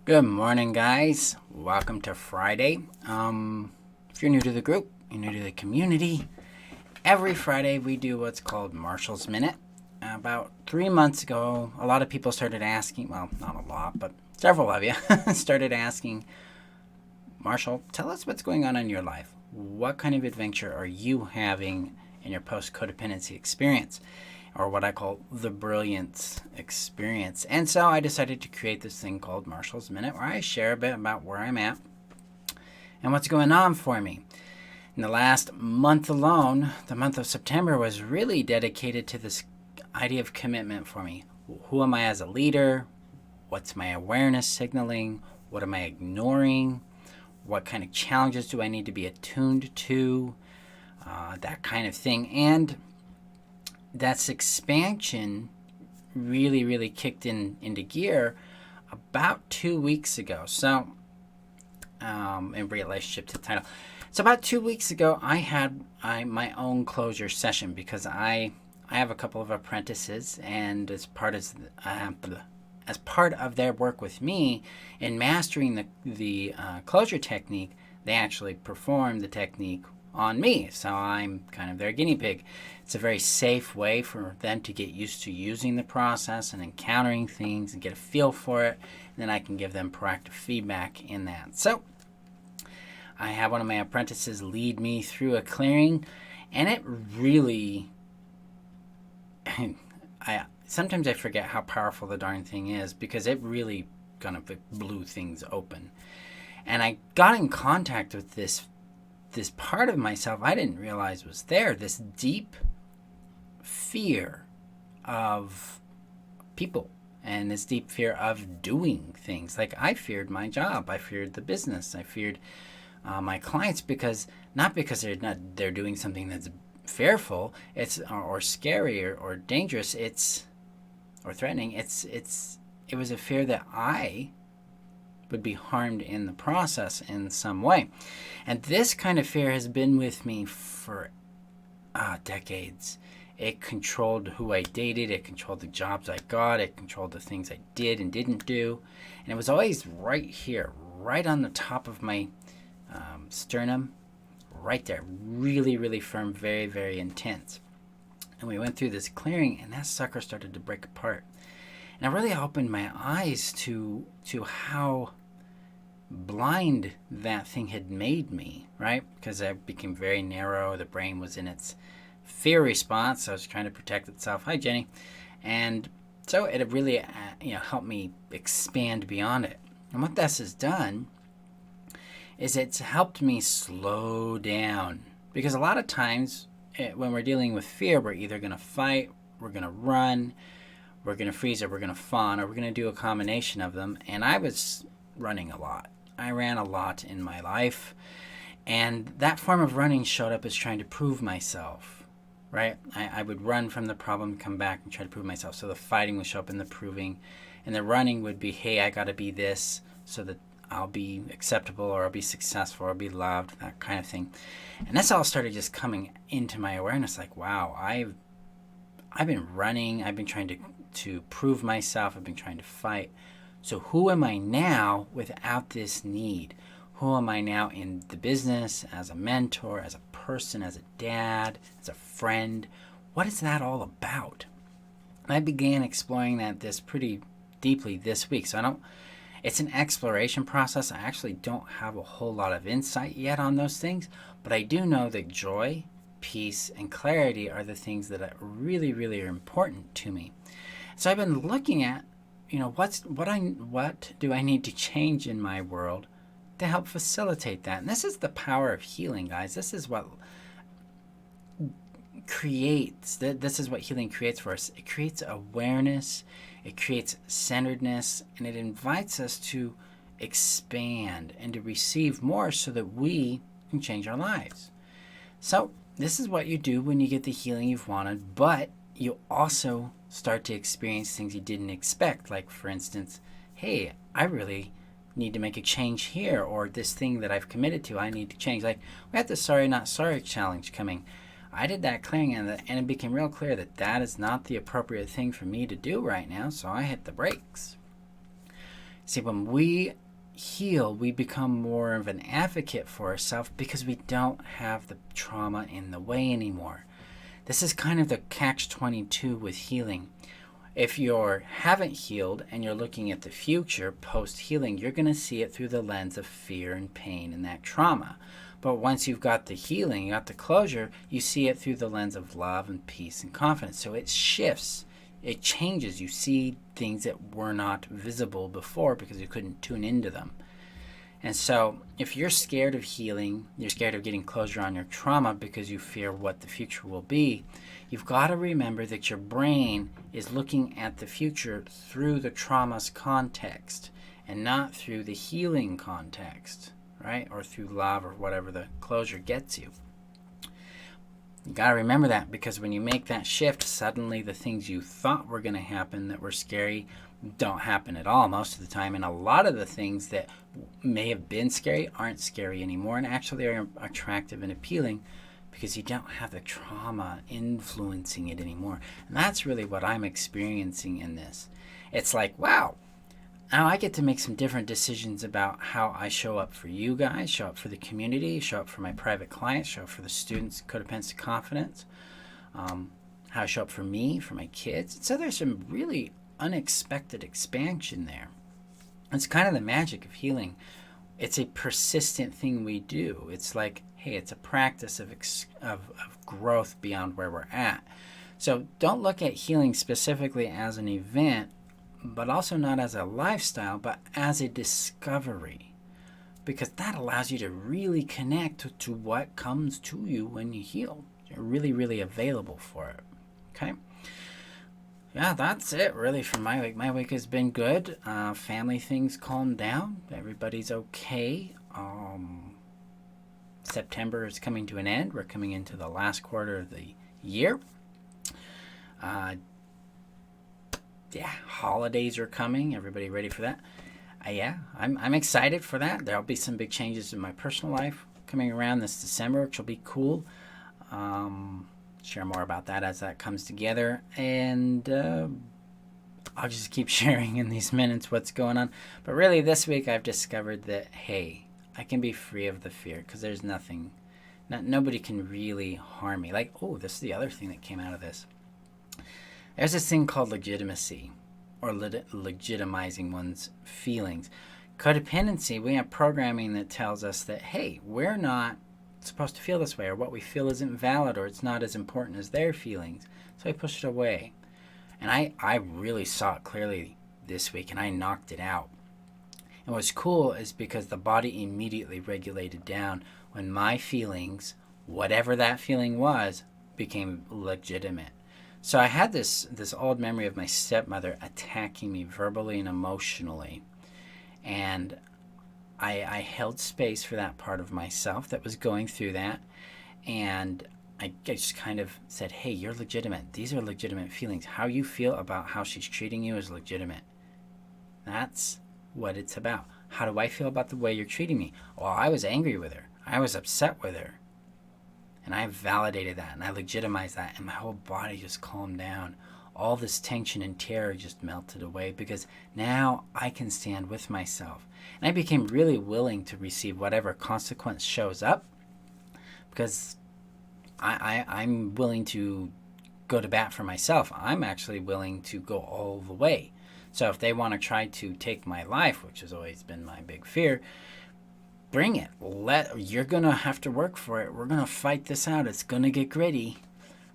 Good morning, guys. Welcome to Friday. If you're new to the group, you're new to the community, every Friday we do what's called Marshall's Minute. About 3 months ago, a lot of people started asking, well, not a lot, but several of you started asking, Marshall, tell us what's going on in your life. What kind of adventure are you having in your post codependency experience? Or what I call the brilliance experience. And so I decided to create this thing called Marshall's Minute, where I share a bit about where I'm at and what's going on for me. In the last month alone, the month of September was really dedicated to this idea of commitment for me. Who am I as a leader? What's my awareness signaling? What am I ignoring? What kind of challenges do I need to be attuned to? That kind of thing. And that's expansion really kicked into gear about 2 weeks ago. So, in relationship to the title, so about 2 weeks ago, I had my own closure session because I have a couple of apprentices, and as part of their work with me in mastering the closure technique, they actually perform the technique on me. So I'm kind of their guinea pig. It's a very safe way for them to get used to using the process and encountering things and get a feel for it. And then I can give them proactive feedback in that. So I have one of my apprentices lead me through a clearing, and it really, sometimes I forget how powerful the darn thing is because it really kind of blew things open. And I got in contact with this part of myself I didn't realize was there, this deep fear of people and this deep fear of doing things. Like I feared my job, I feared the business, I feared my clients because not because they're doing something that's fearful, or scary or dangerous, or threatening. It was a fear that I would be harmed in the process in some way. And this kind of fear has been with me for decades. It controlled who I dated, it controlled the jobs I got, it controlled the things I did and didn't do. And it was always right here, right on the top of my sternum, right there, really firm, very intense. And we went through this clearing, and that sucker started to break apart. And it really opened my eyes to how blind that thing had made me, right? Because I became very narrow. The brain was in its fear response. So I was trying to protect itself. Hi, Jenny. And so it really, helped me expand beyond it. And what this has done is it's helped me slow down. Because a lot of times when we're dealing with fear, we're either going to fight, we're going to run, we're going to freeze, or we're going to fawn, or we're going to do a combination of them. And I was running a lot. I ran a lot in my life, and that form of running showed up as trying to prove myself, right? I would run from the problem, come back, and try to prove myself. So the fighting would show up in the proving, and the running would be, hey, I got to be this so that I'll be acceptable, or I'll be successful, or I'll be loved, that kind of thing. And this all started just coming into my awareness, like, wow, I've been running, I've been trying to prove myself, I've been trying to fight. So who am I now without this need? Who am I now in the business, as a mentor, as a person, as a dad, as a friend? What is that all about? And I began exploring this pretty deeply this week. So it's an exploration process. I actually don't have a whole lot of insight yet on those things, but I do know that joy, peace, and clarity are the things that are really are important to me. So I've been looking at, what do I need to change in my world to help facilitate that? And this is the power of healing, guys. This is what healing creates for us. It creates awareness, it creates centeredness, and it invites us to expand and to receive more so that we can change our lives. So this is what you do when you get the healing you've wanted, but you also start to experience things you didn't expect. Like, for instance, hey, I really need to make a change here, or this thing that I've committed to, I need to change. Like, we had the Sorry Not Sorry challenge coming. I did that clearing, and it became real clear that is not the appropriate thing for me to do right now, so I hit the brakes. See, when we heal, we become more of an advocate for ourselves because we don't have the trauma in the way anymore. This is kind of the catch-22 with healing. If you haven't healed and you're looking at the future post-healing, you're going to see it through the lens of fear and pain and that trauma. But once you've got the healing, you got the closure, you see it through the lens of love and peace and confidence. So it shifts. It changes. You see things that were not visible before because you couldn't tune into them. And so if you're scared of healing, you're scared of getting closure on your trauma because you fear what the future will be, you've got to remember that your brain is looking at the future through the trauma's context and not through the healing context, right? Or through love or whatever the closure gets you. You got to remember that, because when you make that shift, suddenly the things you thought were going to happen that were scary don't happen at all most of the time. And a lot of the things that may have been scary aren't scary anymore and actually are attractive and appealing because you don't have the trauma influencing it anymore. And that's really what I'm experiencing in this. It's like, wow, now I get to make some different decisions about how I show up for you guys, show up for the community, show up for my private clients, show up for the students, Codependency Confidence, how I show up for me, for my kids. So there's some really unexpected expansion there. It's kind of the magic of healing. It's a persistent thing we do. It's like, hey, it's a practice of growth beyond where we're at. So don't look at healing specifically as an event, but also not as a lifestyle, but as a discovery, because that allows you to really connect to what comes to you when you heal. You're really, really available for it. Okay? Yeah, that's it really for my week. My week has been good. Family things calmed down. Everybody's okay. September is coming to an end. We're coming into the last quarter of the year. Holidays are coming. Everybody ready for that? I'm excited for that. There'll be some big changes in my personal life coming around this December, which will be cool. Share more about that as that comes together, and I'll just keep sharing in these minutes what's going on. But really this week I've discovered that, hey, I can be free of the fear because there's nobody can really harm me. Like, oh, this is the other thing that came out of this. There's this thing called legitimacy, or legitimizing one's feelings. Codependency, we have programming that tells us that, hey, we're not supposed to feel this way, or what we feel isn't valid, or it's not as important as their feelings. So I pushed it away. And I really saw it clearly this week, and I knocked it out. And what's cool is because the body immediately regulated down when my feelings, whatever that feeling was, became legitimate. So I had this old memory of my stepmother attacking me verbally and emotionally. And I held space for that part of myself that was going through that. And I just kind of said, hey, you're legitimate. These are legitimate feelings. How you feel about how she's treating you is legitimate. That's what it's about. How do I feel about the way you're treating me? Well, I was angry with her. I was upset with her. And I validated that, and I legitimized that, and my whole body just calmed down. All this tension and terror just melted away because now I can stand with myself. And I became really willing to receive whatever consequence shows up because I'm willing to go to bat for myself. I'm actually willing to go all the way. So if they want to try to take my life, which has always been my big fear, bring it. You're going to have to work for it. We're going to fight this out. It's going to get gritty.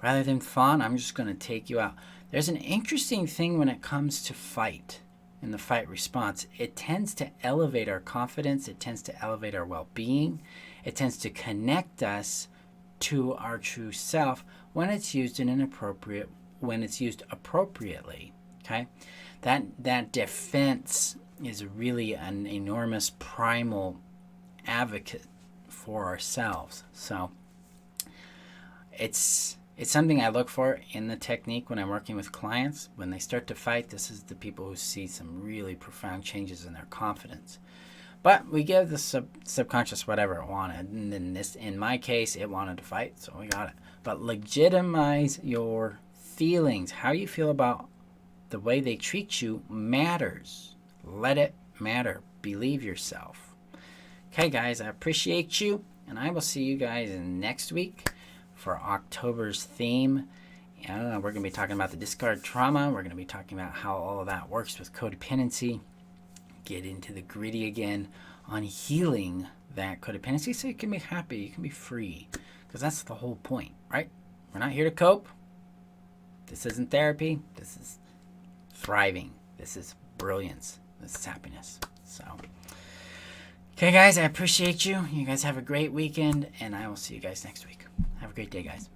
Rather than fun, I'm just going to take you out. There's an interesting thing when it comes to fight and the fight response. It tends to elevate our confidence. It tends to elevate our well-being. It tends to connect us to our true self when it's used appropriately. Okay? That defense is really an enormous primal advocate for ourselves. So it's something I look for in the technique when I'm working with clients. When they start to fight, this is the people who see some really profound changes in their confidence. But we give the subconscious whatever it wanted, and in my case, it wanted to fight, so we got it. But legitimize your feelings. How you feel about the way they treat you matters. Let it matter. Believe yourself. Okay, guys, I appreciate you, and I will see you guys next week for October's theme. We're going to be talking about the discard trauma. We're going to be talking about how all of that works with codependency. Get into the gritty again on healing that codependency so you can be happy, you can be free. Because that's the whole point, right? We're not here to cope. This isn't therapy. This is thriving. This is brilliance. This is happiness. So, okay, guys, I appreciate you. You guys have a great weekend, and I will see you guys next week. Have a great day, guys.